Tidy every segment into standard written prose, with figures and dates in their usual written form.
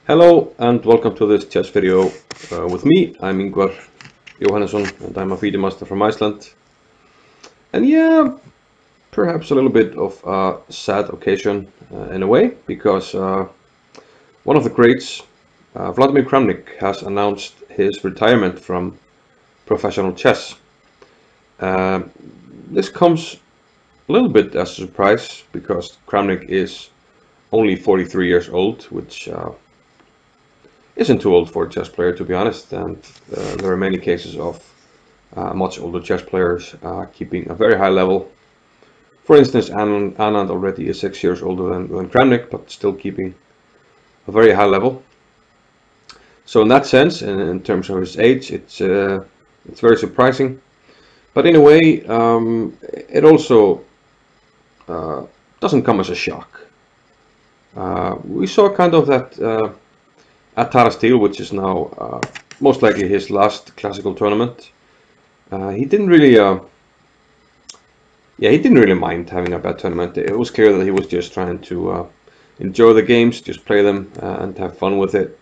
Hello and welcome to this chess video with me. I'm Ingvar Johannesson and I'm a FIDE master from Iceland. And yeah, perhaps a little bit of a sad occasion in a way, because one of the greats, Vladimir Kramnik, has announced his retirement from professional chess. This comes a little bit as a surprise because Kramnik is only 43 years old, which isn't too old for a chess player, to be honest, and there are many cases of much older chess players keeping a very high level. For instance, Anand already is 6 years older than Kramnik, but still keeping a very high level. So in that sense, in terms of his age, it's very surprising. But in a way, it also doesn't come as a shock. We saw kind of that at Tara Steel, which is now most likely his last classical tournament. He didn't really mind having a bad tournament. It was clear that he was just trying to enjoy the games, just play them and have fun with it.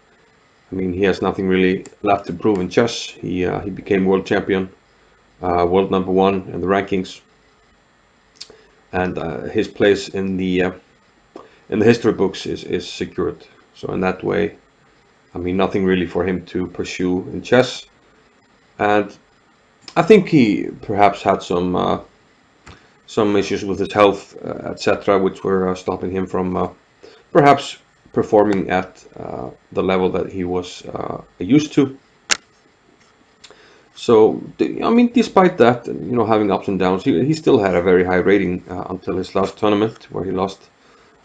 I mean, he has nothing really left to prove in chess. He became world champion, world #1 in the rankings, and his place in the history books is secured. So in that way, I mean, nothing really for him to pursue in chess. And I think he perhaps had some issues with his health, etc., which were stopping him from perhaps performing at the level that he was used to. So, I mean, despite that, you know, having ups and downs, he still had a very high rating until his last tournament, where he lost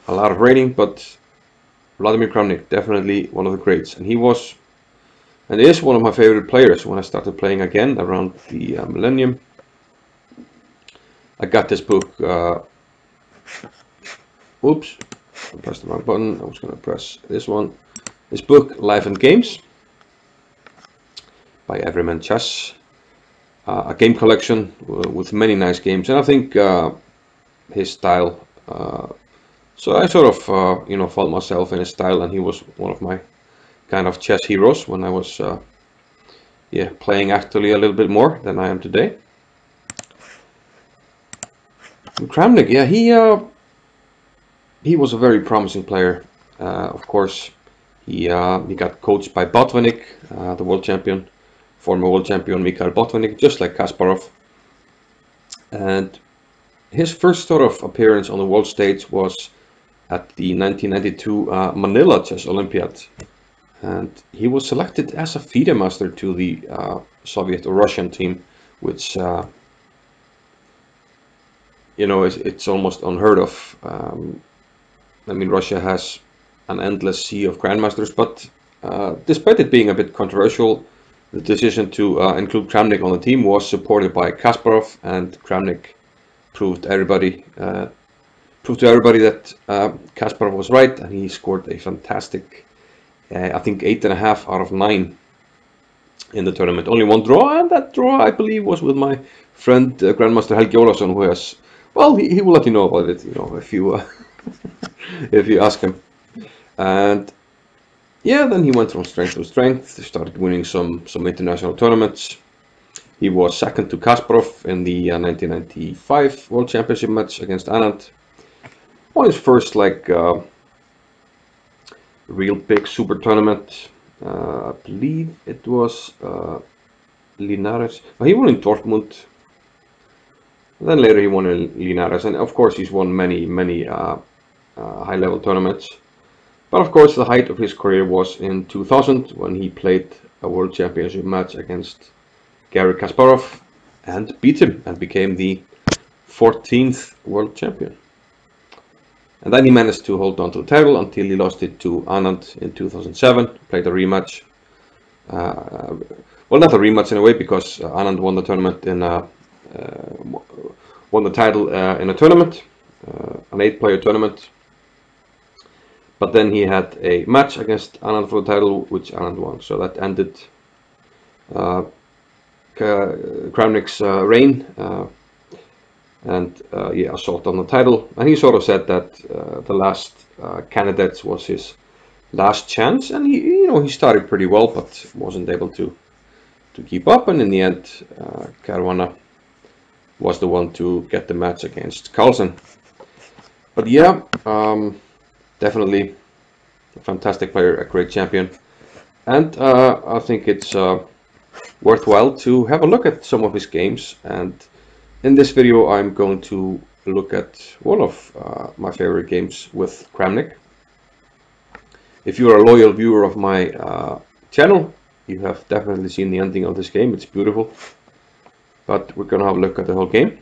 a lot of rating. But Vladimir Kramnik, definitely one of the greats, and he was and is one of my favorite players. When I started playing again around the millennium, I got this book. Oops, I pressed the wrong button. I was going to press this one. This book, Life and Games, by Everyman Chess, a game collection with many nice games, and I think his style. So I sort of, you know, found myself in his style, and he was one of my kind of chess heroes when I was, playing actually a little bit more than I am today. And Kramnik, yeah, he was a very promising player. Of course, he got coached by Botvinnik, the world champion, former world champion Mikhail Botvinnik, just like Kasparov. And his first sort of appearance on the world stage was at the 1992 Manila Chess Olympiad, and he was selected as a FIDE master to the Soviet or Russian team, which you know, it's almost unheard of. I mean, Russia has an endless sea of grandmasters, but despite it being a bit controversial, the decision to include Kramnik on the team was supported by Kasparov, and Kramnik proved to everybody that Kasparov was right, and he scored a fantastic, I think 8.5 out of 9 in the tournament. Only one draw, and that draw, I believe, was with my friend Grandmaster Helgi Ólafsson, who has, well, he will let you know about it, you know, if you if you ask him. And yeah, then he went from strength to strength, started winning some international tournaments. He was second to Kasparov in the 1995 World Championship match against Anand. Won his first, like, real big super tournament. I believe it was Linares. Well, he won in Dortmund. And then later he won in Linares, and of course he's won many high-level tournaments. But of course the height of his career was in 2000, when he played a World Championship match against Garry Kasparov and beat him and became the 14th world champion. And then he managed to hold on to the title until he lost it to Anand in 2007, played a rematch. Well, not a rematch in a way, because Anand won the tournament won the title in a tournament, an 8-player tournament. But then he had a match against Anand for the title, which Anand won. So that ended Kramnik's reign. And assault on the title. And he sort of said that the last candidates was his last chance, and he started pretty well, but wasn't able to keep up. And in the end, Caruana was the one to get the match against Carlsen. But yeah, definitely a fantastic player, a great champion, and I think it's worthwhile to have a look at some of his games. And in this video, I'm going to look at one of my favorite games with Kramnik. If you are a loyal viewer of my channel, you have definitely seen the ending of this game. It's beautiful. But we're gonna have a look at the whole game.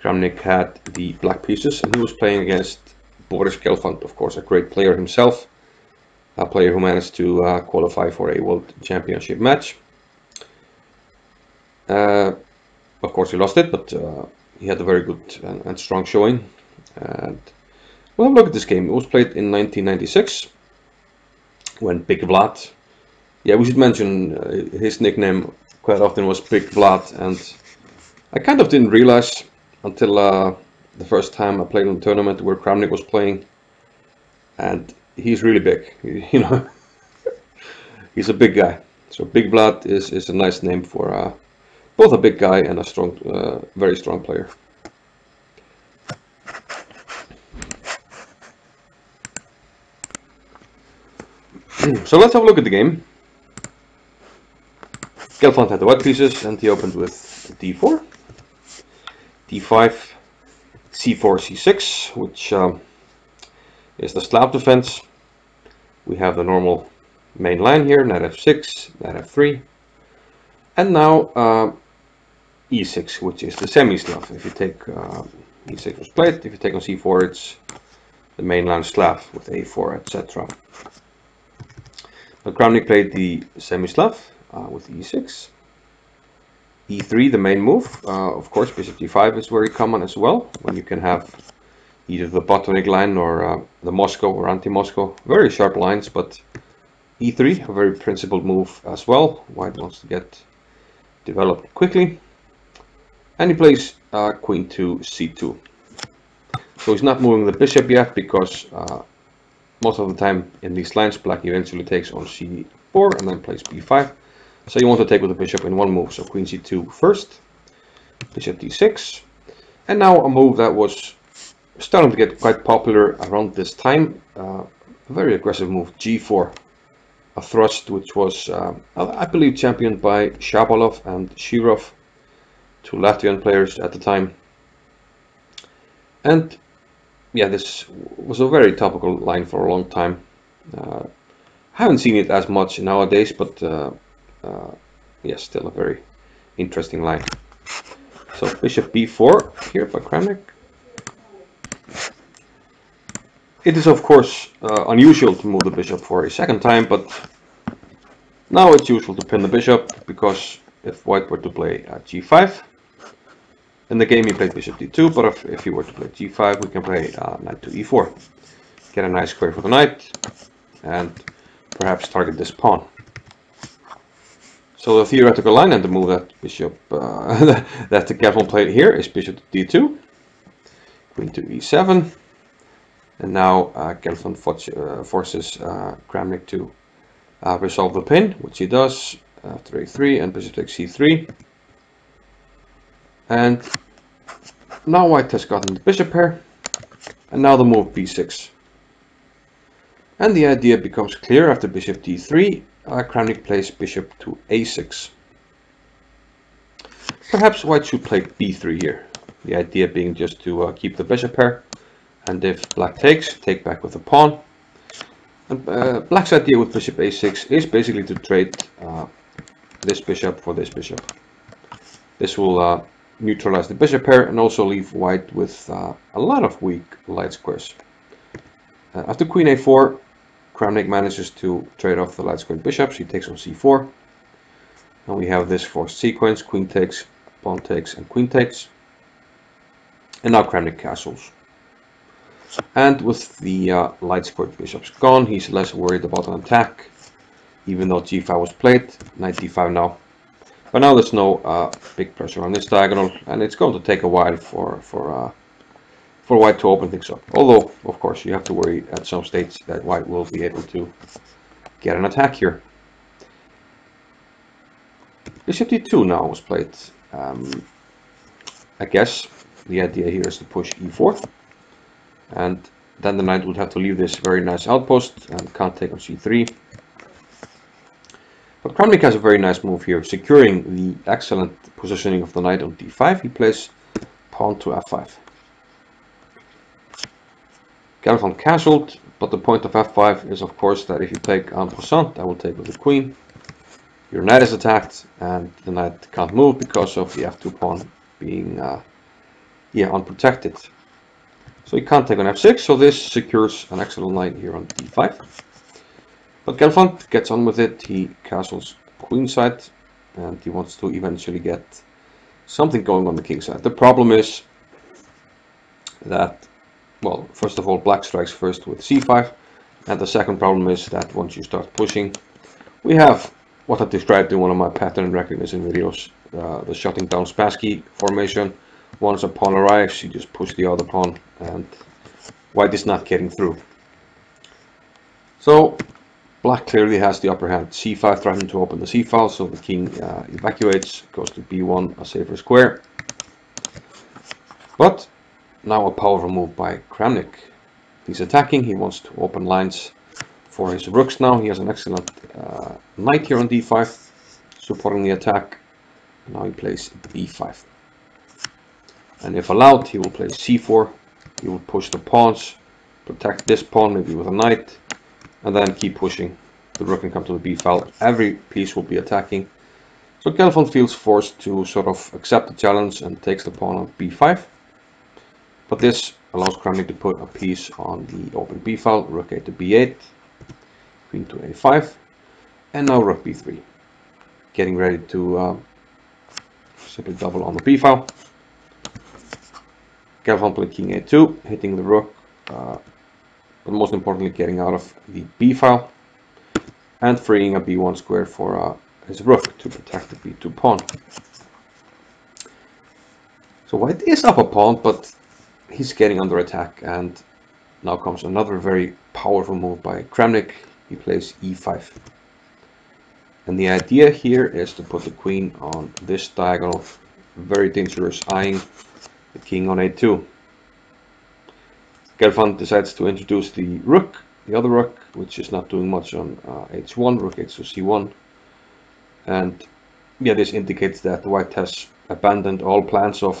Kramnik had the black pieces, and he was playing against Boris Gelfand, of course, a great player himself, a player who managed to qualify for a World Championship match. Of course, he lost it, but he had a very good and strong showing. And we'll have a look at this game. It was played in 1996 when Big Vlad. Yeah, we should mention his nickname quite often was Big Vlad, and I kind of didn't realize until the first time I played in a tournament where Kramnik was playing, and he's really big, he's a big guy. So Big Vlad is a nice name for both a big guy and a strong, very strong player. So let's have a look at the game. Gelfand had the white pieces, and he opened with d4, d5, c4, c6, which is the slab defense. We have the normal main line here, knight f6, knight f3, and now e6, which is the semi-slav. If you take e6 was played, if you take on c4, it's the main line slav with a4, etc. But Kramnik played the semi-slav with e6, e3, the main move. Of course, bishop d5 is very common as well, when you can have either the Bottonic line or the Moscow or anti-Moscow. Very sharp lines, but e3, a very principled move as well. White wants to get developed quickly. And he plays queen to c2. So he's not moving the bishop yet, because most of the time in these lines, black eventually takes on c4 and then plays b5. So you want to take with the bishop in one move. So queen c2 first, bishop d6, and now a move that was starting to get quite popular around this time. A very aggressive move, g4, a thrust which was, I believe, championed by Shabalov and Shirov, two Latvian players at the time. And yeah, this was a very topical line for a long time. Haven't seen it as much nowadays, but yes, still a very interesting line. So bishop b4 here by Kramnik. It is of course unusual to move the bishop for a second time, but now it's usual to pin the bishop, because if white were to play g5, in the game he played bishop d2, but if he were to play g5, we can play knight to e4. Get a nice square for the knight, and perhaps target this pawn. So the theoretical line and the move that bishop that the Gelfand played here is bishop to d2, queen to e7, and now Gelfand forces Kramnik to resolve the pin, which he does after a3 and bishop takes c3. And now white has gotten the bishop here, and now the move b6. And the idea becomes clear after bishop d3. Kramnik plays bishop to a6. Perhaps white should play b3 here. The idea being just to keep the bishop here, and if black takes, take back with the pawn. And black's idea with bishop a6 is basically to trade this bishop for this bishop. This will neutralize the bishop pair and also leave white with a lot of weak light squares. After queen a4, Kramnik manages to trade off the light squared bishops. He takes on c4, and we have this forced sequence: queen takes, pawn takes, and queen takes. And now Kramnik castles. And with the light squared bishops gone, he's less worried about an attack, even though g5 was played. Knight d5 now. But now there's no big pressure on this diagonal, and it's going to take a while for for white to open things up. Although, of course, you have to worry at some stage that white will be able to get an attack here. Bishop d2 now was played. I guess the idea here is to push e4, and then the knight would have to leave this very nice outpost and can't take on c3. But Kramnik has a very nice move here, securing the excellent positioning of the knight on d5. He plays pawn to f5. Gelfand castled, but the point of f5 is of course that if you take en passant, I will take with the queen. Your knight is attacked and the knight can't move because of the f2 pawn being unprotected. So he can't take on f6, so this secures an excellent knight here on d5. But Gelfand gets on with it. He castles queenside and he wants to eventually get something going on the king side. The problem is that, well, first of all, black strikes first with c5, and the second problem is that once you start pushing, we have what I described in one of my pattern recognition videos, the shutting down Spassky formation. Once a pawn arrives, you just push the other pawn, and white is not getting through. So black clearly has the upper hand. c5 threatened to open the c file, so the king evacuates, goes to b1, a safer square. But now a powerful move by Kramnik. He's attacking, he wants to open lines for his rooks now. He has an excellent knight here on d5, supporting the attack. Now he plays b5. And if allowed, he will play c4. He will push the pawns, protect this pawn maybe with a knight, and then keep pushing. The rook can come to the b file. Every piece will be attacking. So Gelfand feels forced to sort of accept the challenge and takes the pawn on b5. But this allows Kramnik to put a piece on the open b file, rook a to b8, queen to a5, and now rook b3. Getting ready to simply double on the b file. Gelfand playing king a2, hitting the rook, but most importantly getting out of the b file and freeing a b1 square for his rook to protect the b2 pawn. So white is up a pawn, but he's getting under attack, and now comes another very powerful move by Kramnik. He plays e5. And the idea here is to put the queen on this diagonal, very dangerous, eyeing the king on a2. Gelfand decides to introduce the rook, the other rook, which is not doing much on h1, rook h to c1. And yeah, this indicates that white has abandoned all plans of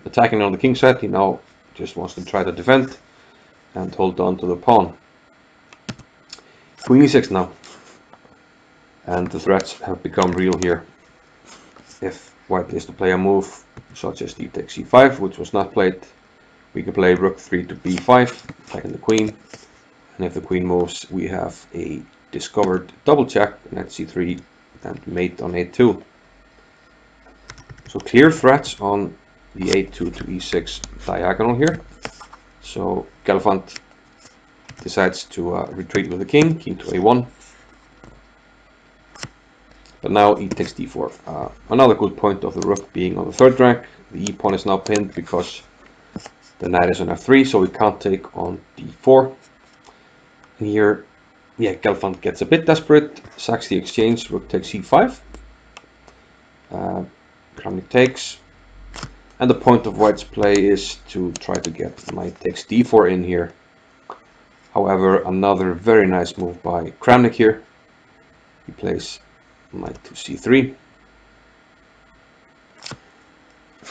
attacking on the king side. He now just wants to try to defend and hold on to the pawn. Queen e6 now. And the threats have become real here. If white is to play a move such as d takes c5, which was not played, we can play rook 3 to b5, attacking the queen. And if the queen moves, we have a discovered double check, knight c3 and mate on a2. So clear threats on the a2 to e6 diagonal here. So Gelfand decides to retreat with the king, king to a1. But now e takes d4. Another good point of the rook being on the third rank. The e pawn is now pinned because the knight is on f3, so we can't take on d4. And here, yeah, Gelfand gets a bit desperate, sacks the exchange, rook takes c5. Kramnik takes. And the point of white's play is to try to get knight takes d4 in here. However, another very nice move by Kramnik here. He plays knight to c3.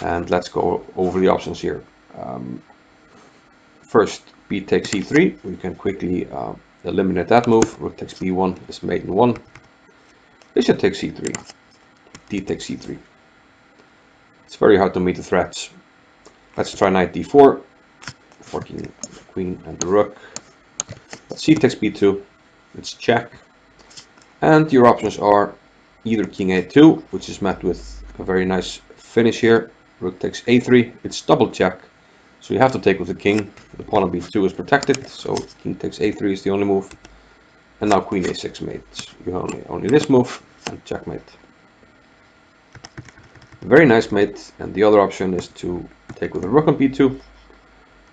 And let's go over the options here. First, b takes c3. We can quickly eliminate that move. Rook takes b1 is mate in 1. Bishop takes c3. D takes c3. It's very hard to meet the threats. Let's try knight d4, forking the queen and the rook. But c takes b2. It's check. And your options are either king a2, which is met with a very nice finish here. Rook takes a3. It's double check. So you have to take with the king. The pawn on b2 is protected, so king takes a3 is the only move. And now queen a6 mates. You have only this move and checkmate. Very nice mate. And the other option is to take with the rook on b2.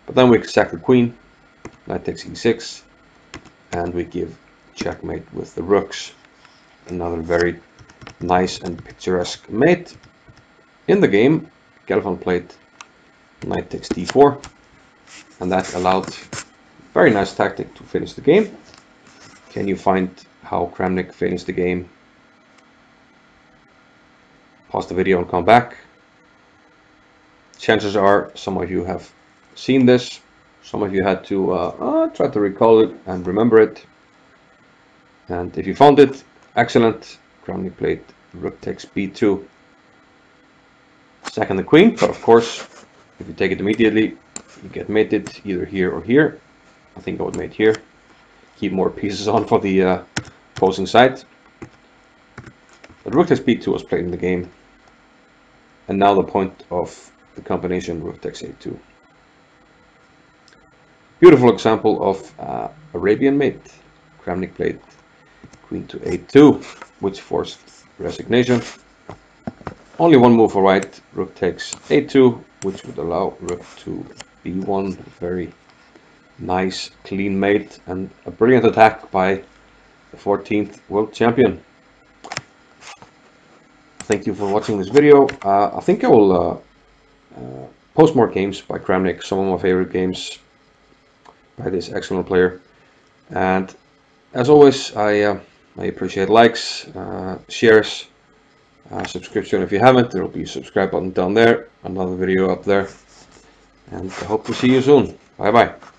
But then we sack the queen, knight takes e6, and we give checkmate with the rooks. Another very nice and picturesque mate. In the game, Gelfand played knight takes d4, and that allowed very nice tactic to finish the game. Can you find how Kramnik finished the game? Pause the video and come back. Chances are some of you have seen this. Some of you had to try to recall it and remember it. And if you found it, excellent. Kramnik played rook takes b2. Second the queen, but of course, if you take it immediately, you get mated either here or here. I think I would mate here. Keep more pieces on for the opposing side. But rook takes b2 was played in the game. And now the point of the combination rook takes a2. Beautiful example of Arabian mate. Kramnik played queen to a2, which forced resignation. Only one move for white, rook takes a2, which would allow rook to b1. Very nice, clean mate, and a brilliant attack by the 14th world champion. Thank you for watching this video. I think I will post more games by Kramnik, some of my favorite games by this excellent player. And as always, I appreciate likes, shares, subscription if you haven't. There will be a subscribe button down there, another video up there, and I hope to see you soon. Bye bye.